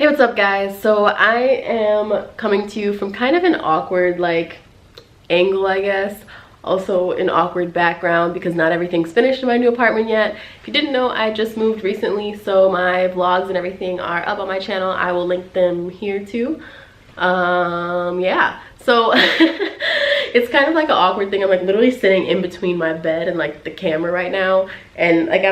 Hey, what's up guys? So I am coming to you from kind of an awkward angle, I guess. Also an awkward background because not everything's finished in my new apartment yet. If you didn't know, I just moved recently, so my vlogs and everything are up on my channel. I will link them here too. Yeah, so it's kind of like an awkward thing. I'm like literally sitting in between my bed and like the camera right now, and like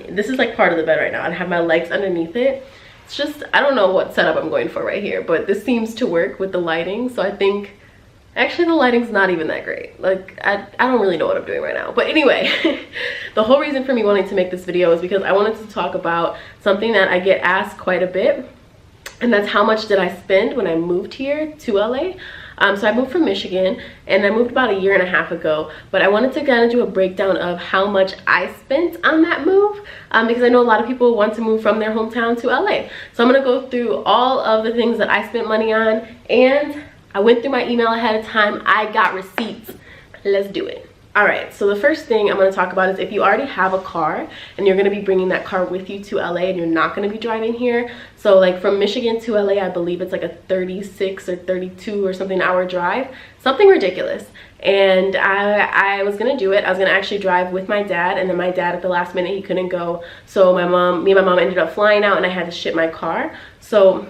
this is like part of the bed right now. I have my legs underneath it. It's just, I don't know what setup I'm going for right here, but this seems to work with the lighting. So I think actually the lighting's not even that great. Like I don't really know what I'm doing right now, but anyway, the whole reason for me wanting to make this video is because I wanted to talk about something that I get asked quite a bit, and that's how much did I spend when I moved here to LA. So I moved from Michigan, and I moved about 1.5 years ago, but I wanted to kind of do a breakdown of how much I spent on that move, because I know a lot of people want to move from their hometown to LA. So I'm gonna go through all of the things that I spent money on, and I went through my email ahead of time. I got receipts. Let's do it. All right, so the first thing I'm going to talk about is if you already have a car and you're going to be bringing that car with you to LA and you're not going to be driving here. So like from Michigan to LA, I believe it's like a 36 or 32 or something hour drive, something ridiculous. And I was going to do it. I was going to actually drive with my dad, and then my dad at the last minute, he couldn't go. So me and my mom ended up flying out, and I had to ship my car. So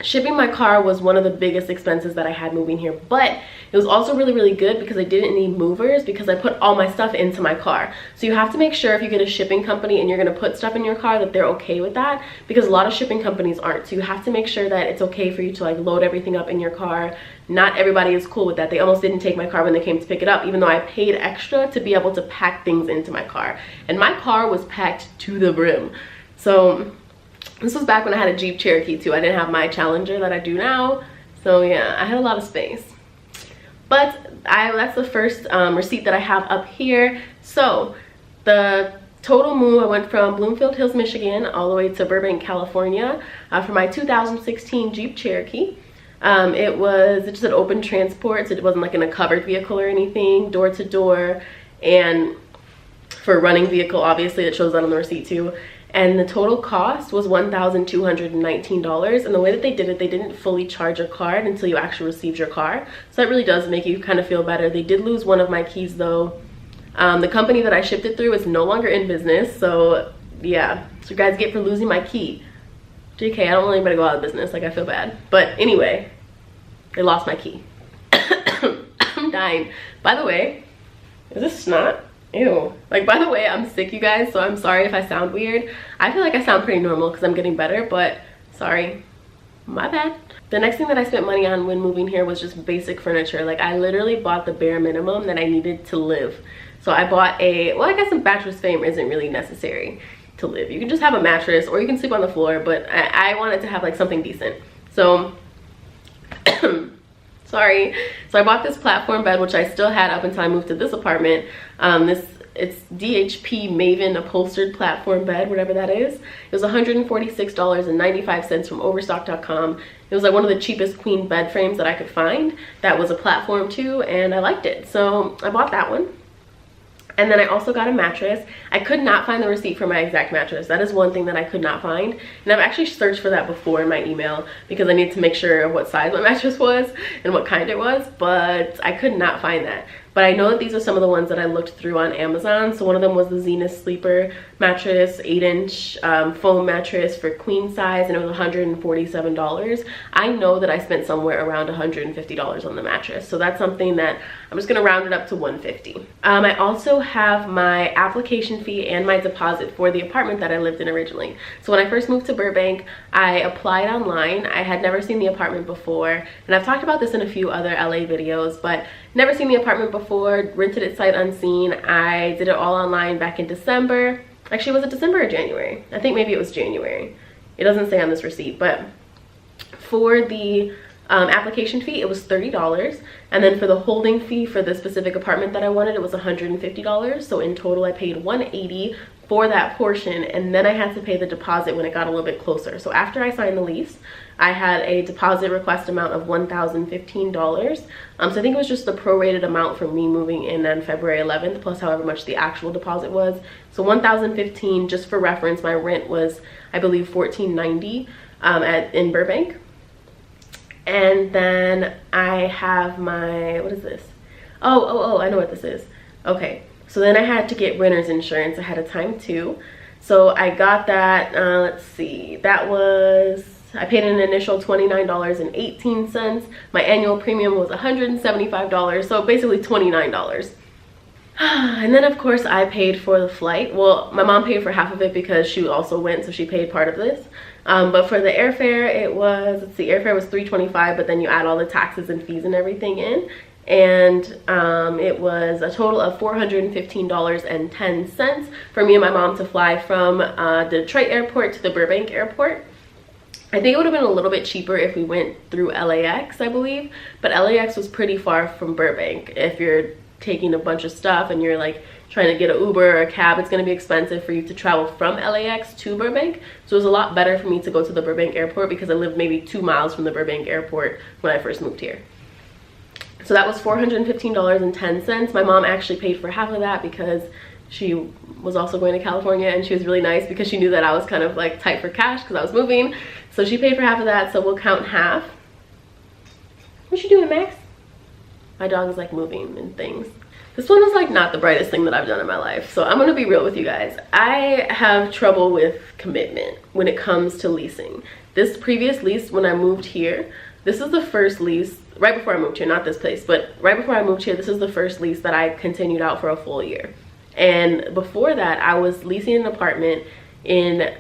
shipping my car was one of the biggest expenses that I had moving here, but it was also really good because I didn't need movers because I put all my stuff into my car. So you have to make sure if you get a shipping company and you're going to put stuff in your car that they're okay with that, because a lot of shipping companies aren't. So you have to make sure that it's okay for you to like load everything up in your car. Not everybody is cool with that. They almost didn't take my car when they came to pick it up, even though I paid extra to be able to pack things into my car, and my car was packed to the brim. So this was back when I had a Jeep Cherokee too. I didn't have my Challenger that I do now. So yeah, I had a lot of space. But that's the first receipt that I have up here. So the total move, I went from Bloomfield Hills, Michigan, all the way to Burbank, California, for my 2016 Jeep Cherokee. It just said open transport, so it wasn't like in a covered vehicle or anything, door to door, and for a running vehicle, obviously it shows that on the receipt too. And the total cost was $1,219. And the way that they did it, they didn't fully charge your card until you actually received your car. So that really does make you kind of feel better. They did lose one of my keys though. The company that I shipped it through is no longer in business. So yeah, so you guys get for losing my key. JK, I don't want anybody to go out of business. Like, I feel bad. But anyway, they lost my key. I'm dying. By the way, is this snot? Ew. Like, by the way, I'm sick, you guys, so I'm sorry if I sound weird. I feel like I sound pretty normal because I'm getting better, but sorry, my bad. The next thing that I spent money on when moving here was just basic furniture. Like, I literally bought the bare minimum that I needed to live. So I bought well, I guess a mattress frame isn't really necessary to live. You can just have a mattress or you can sleep on the floor, but I wanted to have like something decent. So sorry. So I bought this platform bed, which I still had up until I moved to this apartment. It's DHP Maven upholstered platform bed, whatever that is. It was $146.95 from Overstock.com. It was like one of the cheapest queen bed frames that I could find. That was a platform too, and I liked it. So I bought that one. And then I also got a mattress. I could not find the receipt for my exact mattress. That is one thing that I could not find. And I've actually searched for that before in my email because I need to make sure what size my mattress was and what kind it was, but I could not find that. But I know that these are some of the ones that I looked through on Amazon. So one of them was the Zenith Sleeper mattress, 8-inch foam mattress for queen size, and it was $147. I know that I spent somewhere around $150 on the mattress. So that's something that I'm just gonna round it up to $150. I also have my application fee and my deposit for the apartment that I lived in originally. So when I first moved to Burbank, I applied online. I had never seen the apartment before, and I've talked about this in a few other LA videos, but never seen the apartment before, rented it sight unseen. I did it all online back in December. Actually, was it December or January? I think maybe it was January. It doesn't say on this receipt, but for the application fee, it was $30. And then for the holding fee for the specific apartment that I wanted, it was $150. So in total, I paid $180 for that portion, and then I had to pay the deposit when it got a little bit closer. So after I signed the lease, I had a deposit request amount of $1,015. So I think it was just the prorated amount for me moving in on February 11th, plus however much the actual deposit was. So $1,015, just for reference, my rent was, I believe, $1,490. in Burbank. And then I have my, what is this? Oh, I know what this is. Okay, so then I had to get renter's insurance ahead of time too. So I got that, let's see, that was, I paid an initial $29.18. My annual premium was $175, so basically $29. And then of course I paid for the flight. Well, my mom paid for half of it because she also went, so she paid part of this. But for the airfare, it was, let's see, airfare was $325, but then you add all the taxes and fees and everything in. And it was a total of $415.10 for me and my mom to fly from the Detroit airport to the Burbank airport. I think it would have been a little bit cheaper if we went through LAX, I believe, but LAX was pretty far from Burbank. If you're taking a bunch of stuff and you're like trying to get an Uber or a cab, it's going to be expensive for you to travel from LAX to Burbank. So it was a lot better for me to go to the Burbank airport because I lived maybe 2 miles from the Burbank airport when I first moved here. So that was $415.10. My mom actually paid for half of that because she was also going to California, and she was really nice because she knew that I was kind of like tight for cash because I was moving. So she paid for half of that, so we'll count half. What you doing, Max? My dog is like moving and things. This one was like not the brightest thing that I've done in my life. So I'm gonna be real with you guys. I have trouble with commitment when it comes to leasing. This previous lease, when I moved here, this is the first lease, right before I moved here, not this place, but right before I moved here, this is the first lease that I continued out for a full year. And before that, I was leasing an apartment in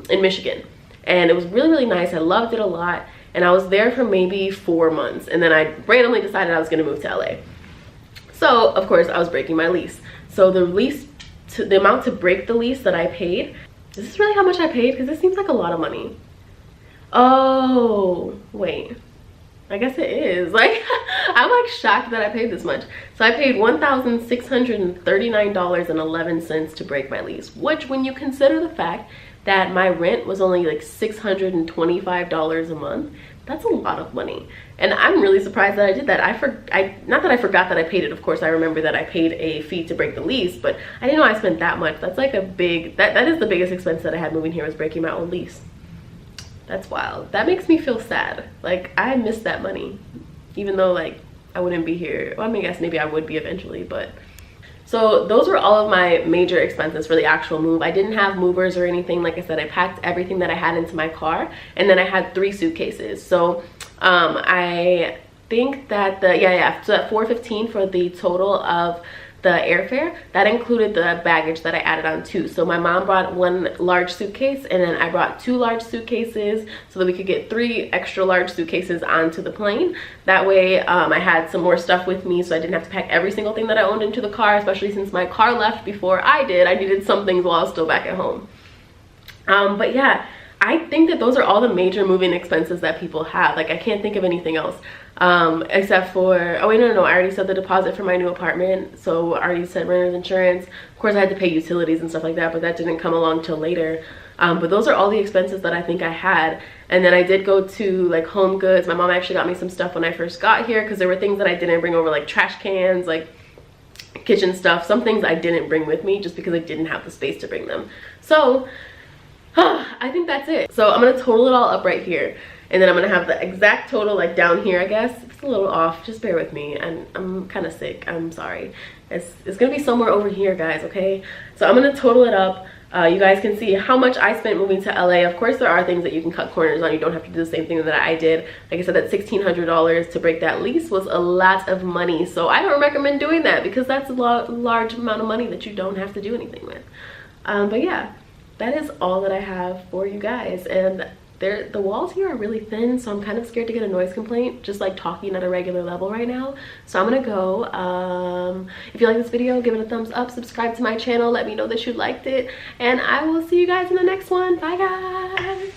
Michigan. And it was really, really nice. I loved it a lot. And I was there for maybe 4 months. And then I randomly decided I was gonna move to LA. So, of course, I was breaking my lease. So the amount to break the lease that I paid, is this really how much I paid? Because this seems like a lot of money. Oh, wait. I guess it is. Like, I'm like shocked that I paid this much. So I paid $1,639.11 to break my lease, which when you consider the fact that my rent was only like $625 a month, that's a lot of money. And I'm really surprised that I did that. Not that I forgot that I paid it, of course I remember that I paid a fee to break the lease, but I didn't know I spent that much. That's like a big, that is the biggest expense that I had moving here, was breaking my own lease. That's wild. That makes me feel sad. Like, I missed that money, even though like I wouldn't be here. Well, I mean, I guess maybe I would be eventually, but. So those were all of my major expenses for the actual move. I didn't have movers or anything. Like I said, I packed everything that I had into my car, and then I had 3 suitcases. So I think that so at $415 for the total of the airfare, that included the baggage that I added on too. So my mom brought 1 large suitcase, and then I brought 2 large suitcases so that we could get 3 extra large suitcases onto the plane. That way I had some more stuff with me, so I didn't have to pack every single thing that I owned into the car, especially since my car left before I did. I needed some things while I was still back at home. But yeah, I think that those are all the major moving expenses that people have. Like, I can't think of anything else except for, oh wait, no, I already said the deposit for my new apartment. So I already said renter's insurance. Of course I had to pay utilities and stuff like that, but that didn't come along till later. But those are all the expenses that I think I had. And then I did go to like Home Goods. My mom actually got me some stuff when I first got here because there were things that I didn't bring over, like trash cans, like kitchen stuff. Some things I didn't bring with me just because I didn't have the space to bring them. So I think that's it. So I'm gonna total it all up right here, and then I'm gonna have the exact total like down here. I guess it's a little off, just bear with me. I'm kind of sick, I'm sorry. It's gonna be somewhere over here, guys, okay? So I'm gonna total it up. You guys can see how much I spent moving to LA. Of course there are things that you can cut corners on. You don't have to do the same thing that I did. Like I said, that $1,600 to break that lease was a lot of money, so I don't recommend doing that because that's a large amount of money that you don't have to do anything with. But yeah, that is all that I have for you guys. And the walls here are really thin, so I'm kind of scared to get a noise complaint just like talking at a regular level right now. So I'm gonna go. If you like this video, give it a thumbs up, subscribe to my channel, let me know that you liked it, and I will see you guys in the next one. Bye guys.